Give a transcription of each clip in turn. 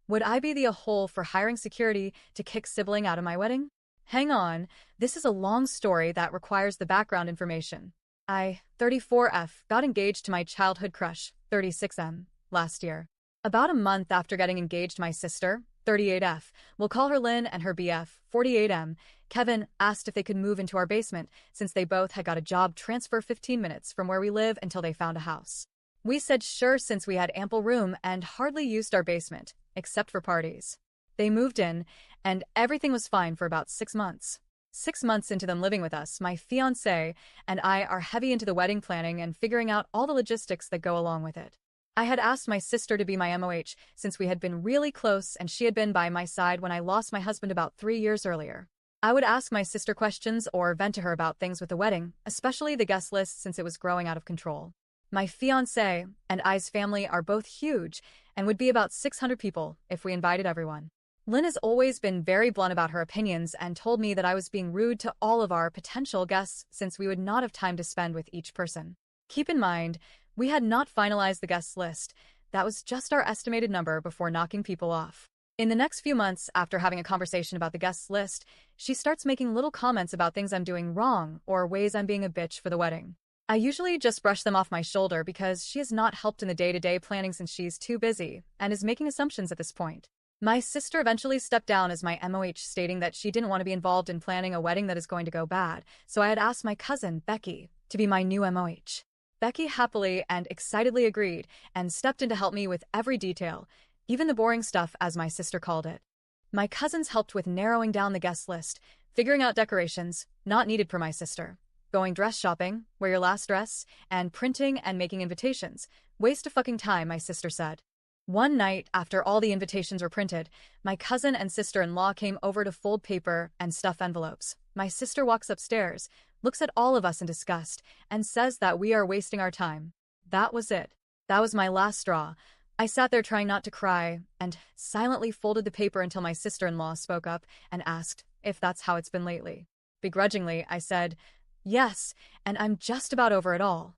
Would I be the a-hole for hiring security to kick sibling out of my wedding? Hang on, this is a long story that requires the background information. I, 34F, got engaged to my childhood crush, 36M, last year. About a month after getting engaged to my sister, 38F, we'll call her Lynn, and her BF, 48M, Kevin, asked if they could move into our basement since they both had got a job transfer 15 minutes from where we live until they found a house. We said sure since we had ample room and hardly used our basement, except for parties. They moved in, and everything was fine for about 6 months. 6 months into them living with us, my fiancé and I are heavy into the wedding planning and figuring out all the logistics that go along with it. I had asked my sister to be my MOH since we had been really close and she had been by my side when I lost my husband about 3 years earlier. I would ask my sister questions or vent to her about things with the wedding, especially the guest list since it was growing out of control. My fiancé and I's family are both huge and would be about 600 people if we invited everyone. Lynn has always been very blunt about her opinions and told me that I was being rude to all of our potential guests since we would not have time to spend with each person. Keep in mind, we had not finalized the guest list. That was just our estimated number before knocking people off. In the next few months, after having a conversation about the guest list, she starts making little comments about things I'm doing wrong or ways I'm being a bitch for the wedding. I usually just brush them off my shoulder because she has not helped in the day-to-day planning since she's too busy and is making assumptions at this point. My sister eventually stepped down as my MOH, stating that she didn't want to be involved in planning a wedding that is going to go bad, so I had asked my cousin, Becky, to be my new MOH. Becky happily and excitedly agreed and stepped in to help me with every detail, even the boring stuff as my sister called it. My cousins helped with narrowing down the guest list, figuring out decorations, not needed for my sister, going dress shopping, wear your last dress, and printing and making invitations. Waste of fucking time, my sister said. One night, after all the invitations were printed, my cousin and sister-in-law came over to fold paper and stuff envelopes. My sister walks upstairs, looks at all of us in disgust, and says that we are wasting our time. That was it. That was my last straw. I sat there trying not to cry and silently folded the paper until my sister-in-law spoke up and asked if that's how it's been lately. Begrudgingly, I said, yes, and I'm just about over it all.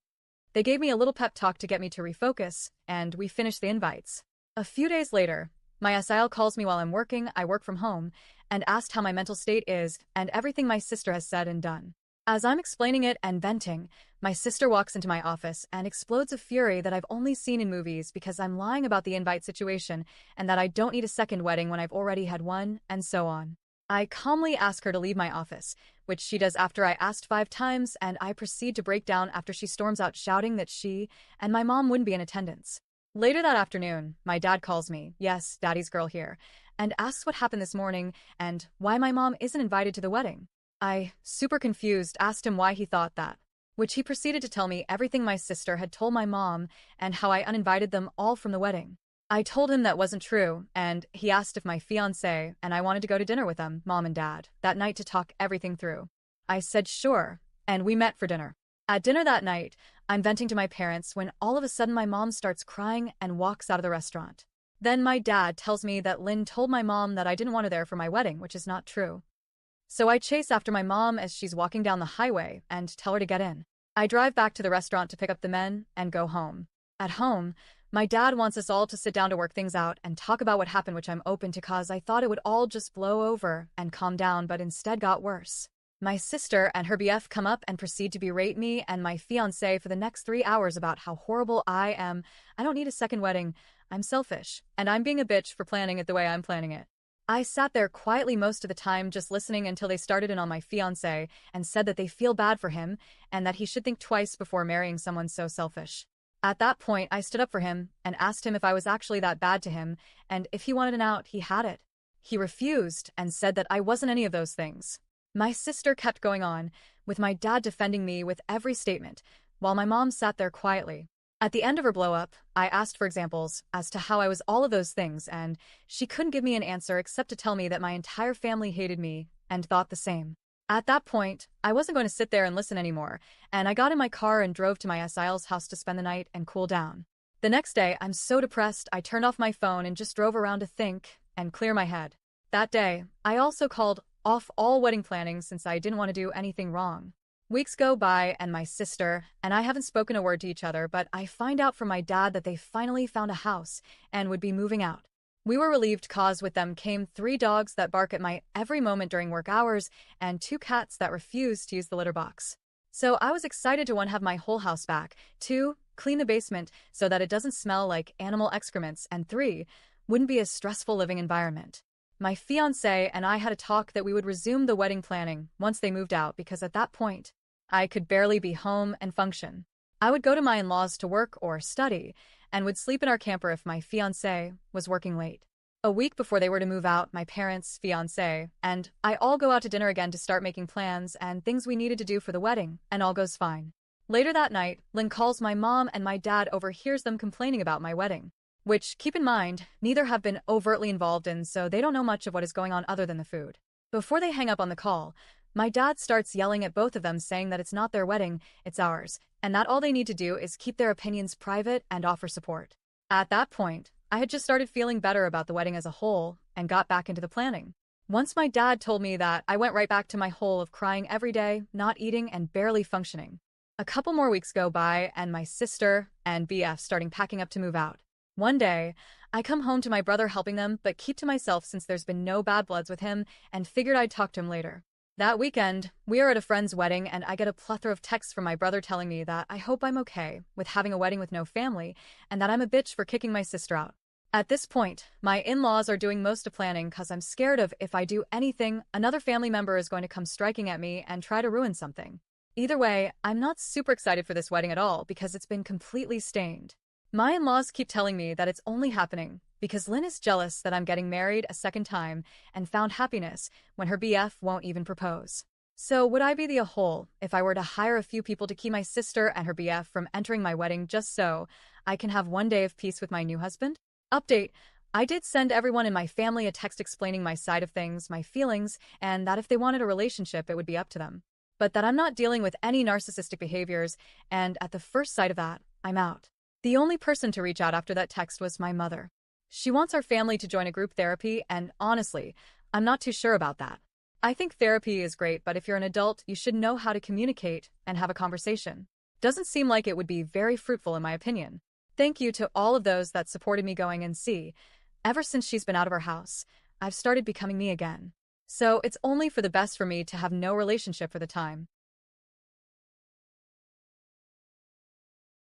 They gave me a little pep talk to get me to refocus, and we finished the invites. A few days later, my SIL calls me while I'm working. I work from home, and asked how my mental state is and everything my sister has said and done. As I'm explaining it and venting, my sister walks into my office and explodes of fury that I've only seen in movies because I'm lying about the invite situation and that I don't need a second wedding when I've already had one, and so on. I calmly ask her to leave my office, which she does after I asked 5 times, and I proceed to break down after she storms out shouting that she and my mom wouldn't be in attendance. Later that afternoon, my dad calls me, yes, daddy's girl here, and asks what happened this morning and why my mom isn't invited to the wedding. I, super confused, asked him why he thought that, which he proceeded to tell me everything my sister had told my mom and how I uninvited them all from the wedding. I told him that wasn't true, and he asked if my fiancé and I wanted to go to dinner with them, mom and dad, that night to talk everything through. I said sure, and we met for dinner. At dinner that night, I'm venting to my parents when all of a sudden my mom starts crying and walks out of the restaurant. Then my dad tells me that Lynn told my mom that I didn't want her there for my wedding, which is not true. So I chase after my mom as she's walking down the highway and tell her to get in. I drive back to the restaurant to pick up the men and go home. At home, my dad wants us all to sit down to work things out and talk about what happened, which I'm open to cause I thought it would all just blow over and calm down, but instead got worse. My sister and her BF come up and proceed to berate me and my fiancé for the next 3 hours about how horrible I am. I don't need a second wedding. I'm selfish, and I'm being a bitch for planning it the way I'm planning it. I sat there quietly most of the time just listening until they started in on my fiancé and said that they feel bad for him and that he should think twice before marrying someone so selfish. At that point, I stood up for him and asked him if I was actually that bad to him, and if he wanted an out, he had it. He refused and said that I wasn't any of those things. My sister kept going on, with my dad defending me with every statement, while my mom sat there quietly. At the end of her blow-up, I asked for examples as to how I was all of those things, and she couldn't give me an answer except to tell me that my entire family hated me and thought the same. At that point, I wasn't going to sit there and listen anymore, and I got in my car and drove to my SIL's house to spend the night and cool down. The next day, I'm so depressed I turned off my phone and just drove around to think and clear my head. That day, I also called off all wedding planning since I didn't want to do anything wrong. Weeks go by and my sister and I haven't spoken a word to each other, but I find out from my dad that they finally found a house and would be moving out. We were relieved cause with them came 3 dogs that bark at my every moment during work hours and 2 cats that refuse to use the litter box. So I was excited to 1 have my whole house back, 2 clean the basement so that it doesn't smell like animal excrements, and 3 wouldn't be a stressful living environment. My fiancé and I had a talk that we would resume the wedding planning once they moved out because at that point, I could barely be home and function. I would go to my in-laws to work or study and would sleep in our camper if my fiancé was working late. A week before they were to move out, my parents, fiancé, and I all go out to dinner again to start making plans and things we needed to do for the wedding, and all goes fine. Later that night, Lynn calls my mom and my dad overhears them complaining about my wedding. Which, keep in mind, neither have been overtly involved in, so they don't know much of what is going on other than the food. Before they hang up on the call, my dad starts yelling at both of them saying that it's not their wedding, it's ours, and that all they need to do is keep their opinions private and offer support. At that point, I had just started feeling better about the wedding as a whole and got back into the planning. Once my dad told me that, I went right back to my hole of crying every day, not eating, and barely functioning. A couple more weeks go by and my sister and BF starting packing up to move out. One day, I come home to my brother helping them, but keep to myself since there's been no bad bloods with him, and figured I'd talk to him later. That weekend, we are at a friend's wedding, and I get a plethora of texts from my brother telling me that I hope I'm okay with having a wedding with no family, and that I'm a bitch for kicking my sister out. At this point, my in-laws are doing most of planning cause I'm scared of if I do anything, another family member is going to come striking at me and try to ruin something. Either way, I'm not super excited for this wedding at all because it's been completely stained. My in-laws keep telling me that it's only happening because Lynn is jealous that I'm getting married a second time and found happiness when her BF won't even propose. So would I be the a-hole if I were to hire a few people to keep my sister and her BF from entering my wedding just so I can have one day of peace with my new husband? Update: I did send everyone in my family a text explaining my side of things, my feelings, and that if they wanted a relationship it would be up to them. But that I'm not dealing with any narcissistic behaviors, and at the first sight of that, I'm out. The only person to reach out after that text was my mother. She wants our family to join a group therapy, and honestly, I'm not too sure about that. I think therapy is great, but if you're an adult, you should know how to communicate and have a conversation. Doesn't seem like it would be very fruitful in my opinion. Thank you to all of those that supported me going and see. Ever since she's been out of our house, I've started becoming me again. So it's only for the best for me to have no relationship for the time.